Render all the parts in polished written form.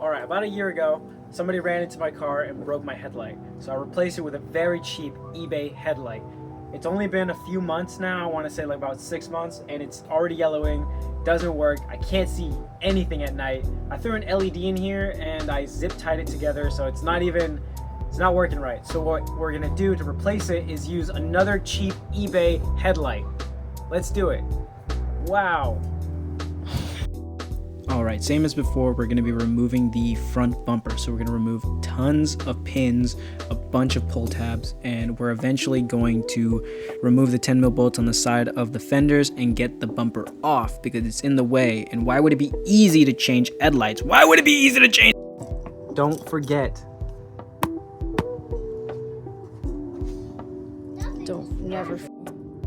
Alright, about a year ago, somebody ran into my car and broke my headlight. So I replaced it with a very cheap eBay headlight. It's only been a few months now, I want to say like about 6 months, and it's already yellowing, doesn't work, I can't see anything at night. I threw an LED in here and I zip tied it together, so it's not working right. So what we're gonna do to replace it is use another cheap eBay headlight. Let's do it. Wow. Alright, same as before, we're going to be removing the front bumper. So we're going to remove tons of pins, a bunch of pull tabs, and we're eventually going to remove the 10 mil bolts on the side of the fenders and get the bumper off because it's in the way. And why would it be easy to change headlights? Why would it be easy to change? Don't forget. Never.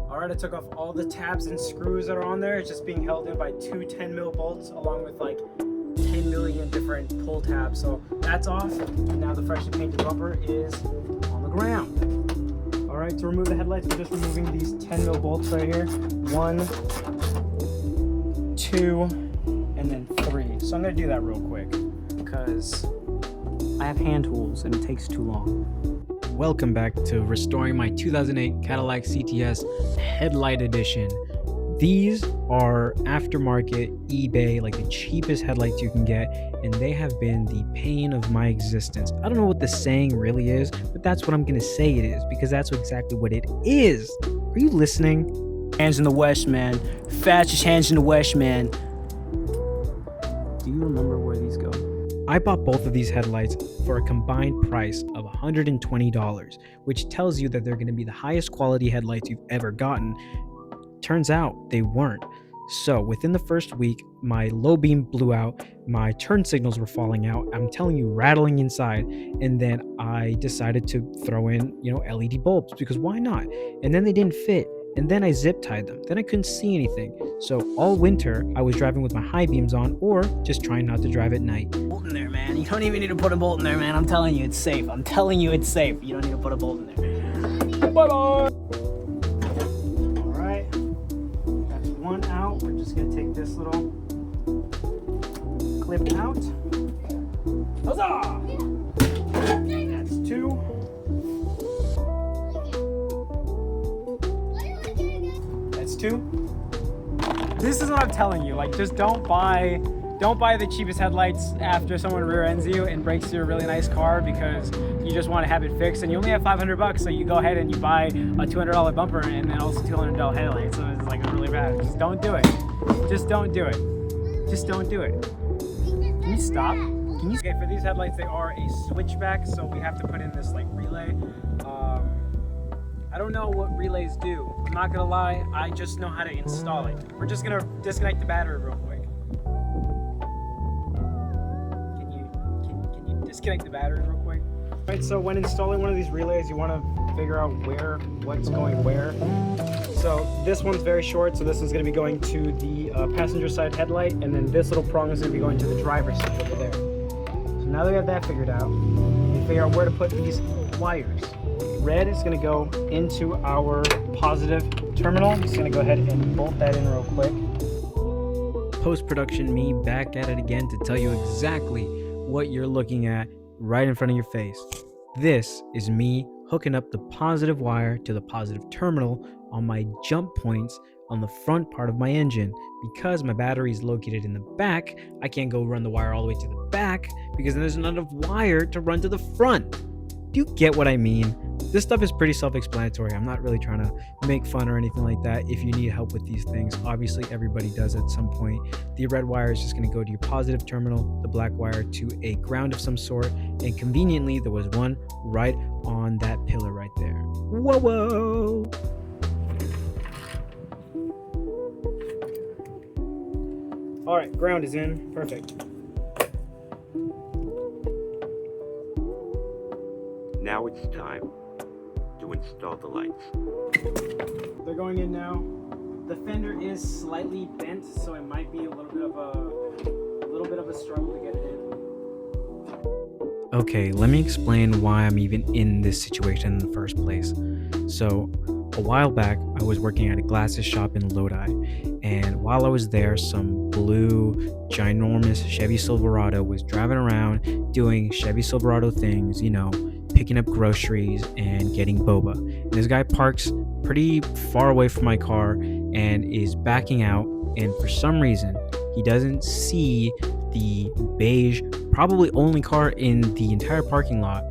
Alright, I took off all the tabs and screws that are on there. It's just being held in by two 10 mil bolts along with like 10 million different pull tabs. So that's off. And now the freshly painted bumper is on the ground. Alright, to remove the headlights, we're just removing these 10 mil bolts right here. 1, 2, and then 3. So I'm going to do that real quick because I have hand tools and it takes too long. Welcome back to restoring my 2008 Cadillac CTS Headlight Edition. These are aftermarket eBay, like the cheapest headlights you can get, and they have been the pain of my existence. I don't know what the saying really is, but that's what I'm gonna say it is, because that's exactly what it is. Are you listening? Hands in the West, man. Fastest hands in the West, man. Do you remember where these go? I bought both of these headlights for a combined price of $120, which tells you that they're going to be the highest quality headlights you've ever gotten. Turns out they weren't. So within the first week, my low beam blew out, my turn signals were falling out, I'm telling you, rattling inside, and then I decided to throw in, LED bulbs, because why not? And then they didn't fit. And then I zip tied them. Then I couldn't see anything. So all winter, I was driving with my high beams on or just trying not to drive at night. Bolt in there, man. You don't even need to put a bolt in there, man. I'm telling you, it's safe. I'm telling you, it's safe. You don't need to put a bolt in there. Bye-bye. All right. That's one out. We're just going to take this little clip out. Huzzah! That's 2. That's 2. This is what I'm telling you. Like, just don't buy the cheapest headlights after someone rear ends you and breaks your really nice car because you just want to have it fixed and you only have $500, so you go ahead and you buy a $200 bumper and then also $200 headlight. So it's like really bad. Just don't do it. Just don't do it. Just don't do it. Can you stop? Can you? Okay, for these headlights, they are a switchback, so we have to put in this like relay. I don't know what relays do. I'm not gonna lie, I just know how to install it. We're just gonna disconnect the battery real quick. Can you disconnect the battery real quick? Alright, so when installing one of these relays, you wanna figure out what's going where. So this one's very short, so this is gonna be going to the passenger side headlight, and then this little prong is gonna be going to the driver's side over there. So now that we have that figured out, we figure out where to put these wires. Red is going to go into our positive terminal. I'm just going to go ahead and bolt that in real quick. Post-production me back at it again to tell you exactly what you're looking at right in front of your face. This is me hooking up the positive wire to the positive terminal on my jump points on the front part of my engine. Because my battery is located in the back, I can't go run the wire all the way to the back because then there's not enough wire to run to the front. Do you get what I mean? This stuff is pretty self-explanatory. I'm not really trying to make fun or anything like that. If you need help with these things, obviously everybody does at some point. The red wire is just going to go to your positive terminal, the black wire to a ground of some sort, and conveniently there was one right on that pillar right there. Whoa, whoa! All right, ground is in. Perfect. Now it's time to install the lights. They're going in now. The fender is slightly bent, so it might be a little bit of a struggle to get it in. Okay, let me explain why I'm even in this situation in the first place. So a while back, I was working at a glasses shop in Lodi, and while I was there, some blue, ginormous Chevy Silverado was driving around doing Chevy Silverado things, picking up groceries and getting boba. And this guy parks pretty far away from my car and is backing out, and for some reason, he doesn't see the beige, probably only car in the entire parking lot,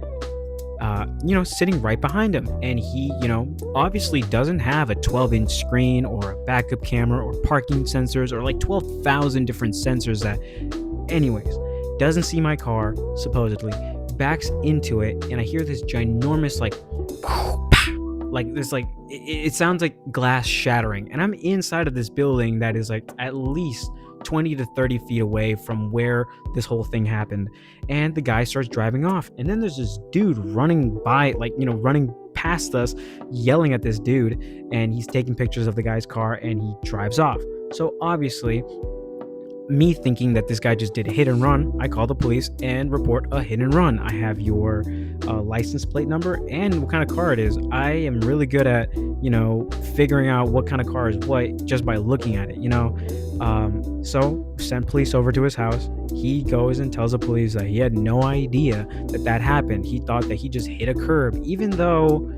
sitting right behind him. And he, obviously doesn't have a 12-inch screen or a backup camera or parking sensors or like 12,000 different sensors that, anyways, doesn't see my car, supposedly, backs into it, and I hear this ginormous, it sounds like glass shattering. And I'm inside of this building that is like at least 20 to 30 feet away from where this whole thing happened, and the guy starts driving off. And then there's this dude running by, running past us, yelling at this dude, and he's taking pictures of the guy's car, and he drives off. So obviously, me thinking that this guy just did a hit and run, I call the police and report a hit and run. I have your license plate number and what kind of car it is. I am really good at, figuring out what kind of car is what just by looking at it, So sent police over to his house. He goes and tells the police that he had no idea that happened. He thought that he just hit a curb, even though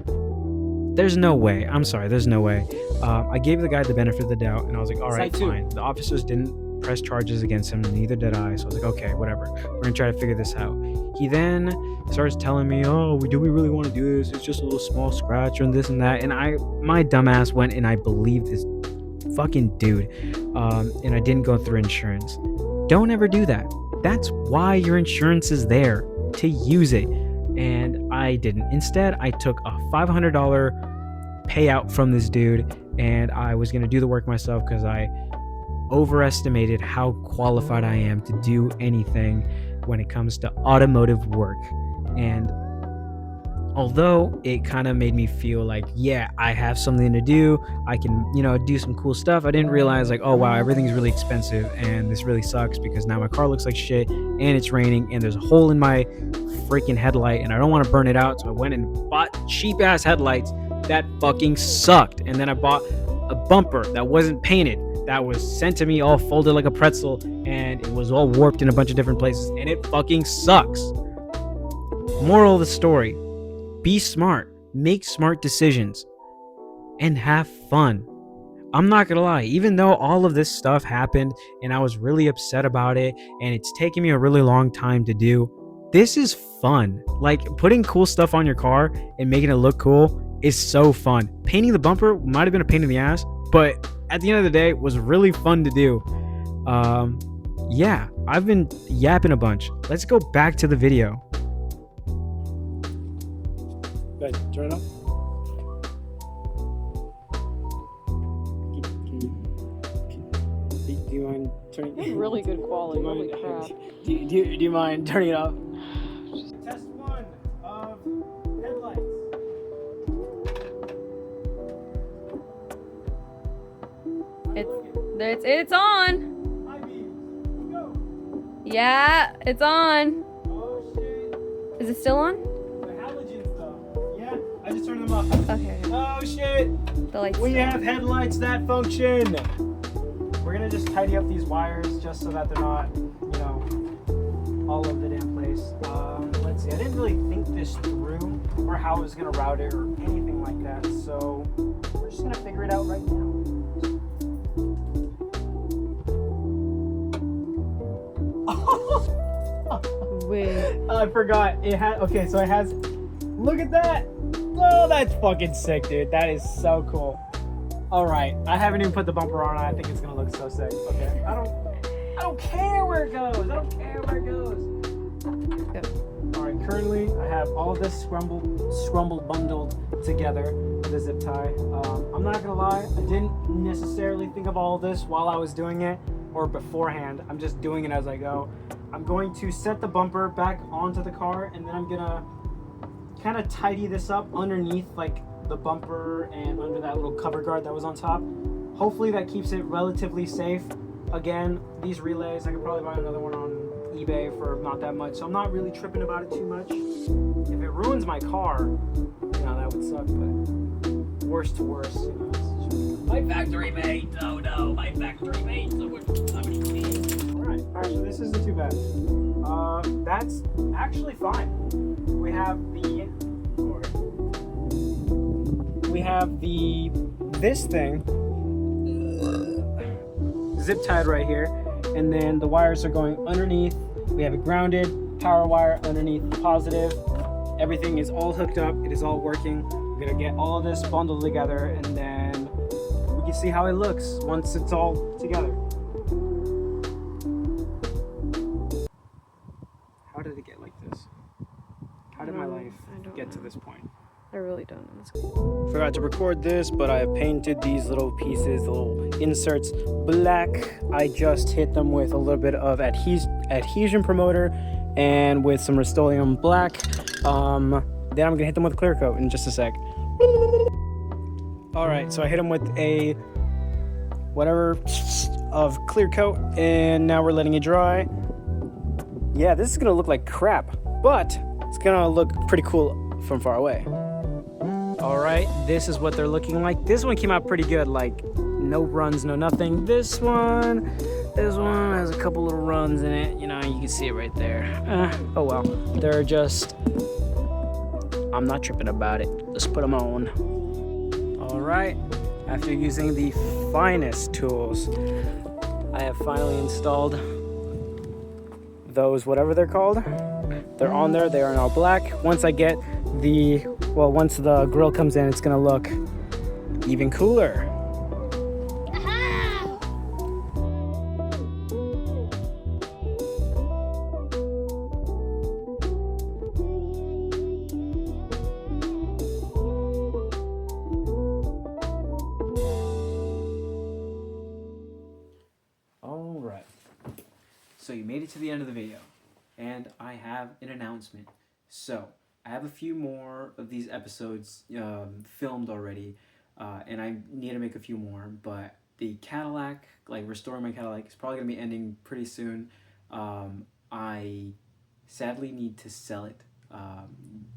there's no way. I'm sorry, there's no way. I gave the guy the benefit of the doubt, and I was like, all right, fine. The officers didn't press charges against him, neither did I. So I was like, okay, whatever. We're gonna try to figure this out. He then starts telling me, oh, do we really want to do this? It's just a little small scratch and this and that. And my dumbass went and I believed this fucking dude. And I didn't go through insurance. Don't ever do that. That's why your insurance is there, to use it. And I didn't. Instead, I took a $500 payout from this dude, and I was gonna do the work myself because I overestimated how qualified I am to do anything when it comes to automotive work. And although it kind of made me feel like, yeah, I have something to do, I can, do some cool stuff, I didn't realize like, oh wow, everything's really expensive and this really sucks because now my car looks like shit and it's raining and there's a hole in my freaking headlight and I don't want to burn it out. So I went and bought cheap ass headlights that fucking sucked. And then I bought a bumper that wasn't painted, that was sent to me all folded like a pretzel, and it was all warped in a bunch of different places, and it fucking sucks. Moral of the story: be smart, make smart decisions, and have fun. I'm not gonna lie, even though all of this stuff happened and I was really upset about it and it's taken me a really long time to do, this is fun. Like, putting cool stuff on your car and making it look cool is so fun. Painting the bumper might have been a pain in the ass, but at the end of the day, it was really fun to do. Yeah, I've been yapping a bunch. Let's go back to the video. Guys, turn it up. Do you mind turning it? Really good quality. Holy crap. Do you mind turning it up? Test one of headlights. It's on. Yeah, it's on. Oh shit. Is it still on? The halogens though. Yeah, I just turned them off. Okay. Oh shit. The lights. We have headlights that function. We're gonna just tidy up these wires just so that they're not, all over the damn place. Let's see. I didn't really think this through or how I was gonna route it or anything like that. So we're just gonna figure it out right now. Wait. I forgot. It had. Okay, so it has. Look at that. Oh, that's fucking sick, dude. That is so cool. All right, I haven't even put the bumper on. I think it's gonna look so sick. Okay, I don't care where it goes. I don't care where it goes. Yep. All right, currently I have all of this scrumble bundled together with a zip tie. I'm not gonna lie, I didn't necessarily think of all of this while I was doing it or beforehand. I'm just doing it as I go. I'm going to set the bumper back onto the car, and then I'm gonna kind of tidy this up underneath like the bumper and under that little cover guard that was on top. Hopefully that keeps it relatively safe. Again, these relays, I could probably buy another one on eBay for not that much, so I'm not really tripping about it too much. If it ruins my car, that would suck, but worst to worst, you know. My factory mate. Oh no, my factory mate. Somebody please. Alright, actually this isn't too bad. That's actually fine. We have this thing zip tied right here, and then the wires are going underneath. We have it grounded, power wire underneath the positive. Everything is all hooked up, it is all working. We're gonna get all of this bundled together, and then we can see how it looks once it's all together. How did it get like this? How did my life get to this point? I really don't know. Forgot to record this, but I have painted these little pieces, the little inserts, black. I just hit them with a little bit of adhesion promoter and with some Rust-Oleum black. Then I'm gonna hit them with a clear coat in just a sec. All right, so I hit them with a whatever of clear coat, and now we're letting it dry. Yeah, this is gonna look like crap, but it's gonna look pretty cool from far away. All right, this is what they're looking like. This one came out pretty good, like no runs, no nothing. This one has a couple little runs in it. You know, you can see it right there. Oh well, they're just, I'm not tripping about it. Let's put them on. All right, after using the finest tools, I have finally installed those, whatever they're called. They're on there, they are in all black. Once I get once the grill comes in, it's gonna look even cooler. All right, so you made it to the end of the video, and I have an announcement. So I have a few more of these episodes filmed already, and I need to make a few more, but the Cadillac, like restoring my Cadillac, is probably going to be ending pretty soon. I sadly need to sell it.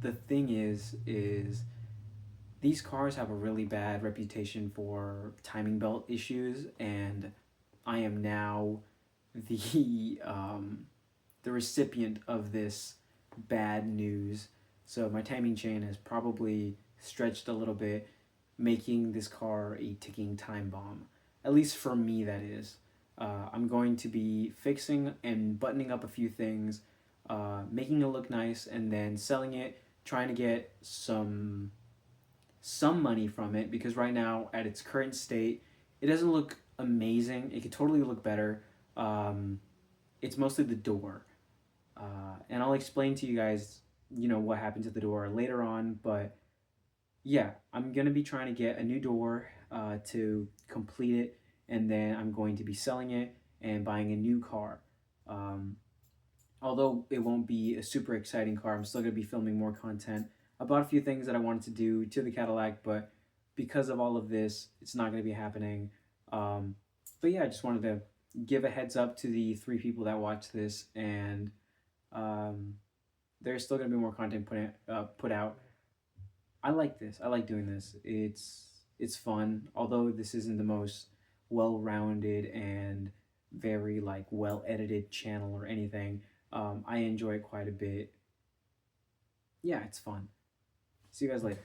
The thing is these cars have a really bad reputation for timing belt issues, and I am now the recipient of this bad news. So my timing chain has probably stretched a little bit, making this car a ticking time bomb. At least for me, that is. I'm going to be fixing and buttoning up a few things, making it look nice, and then selling it, trying to get some money from it, because right now, at its current state, it doesn't look amazing. It could totally look better. It's mostly the door. And I'll explain to you guys, you know, what happened to the door later on, but yeah, I'm going to be trying to get a new door to complete it, and then I'm going to be selling it and buying a new car. Although it won't be a super exciting car, I'm still going to be filming more content about a few things that I wanted to do to the Cadillac, but because of all of this, it's not going to be happening. But yeah, I just wanted to give a heads up to the 3 people that watch this, and there's still going to be more content put out. I like this. I like doing this. It's fun. Although this isn't the most well-rounded and very like well-edited channel or anything, I enjoy it quite a bit. Yeah, it's fun. See you guys later.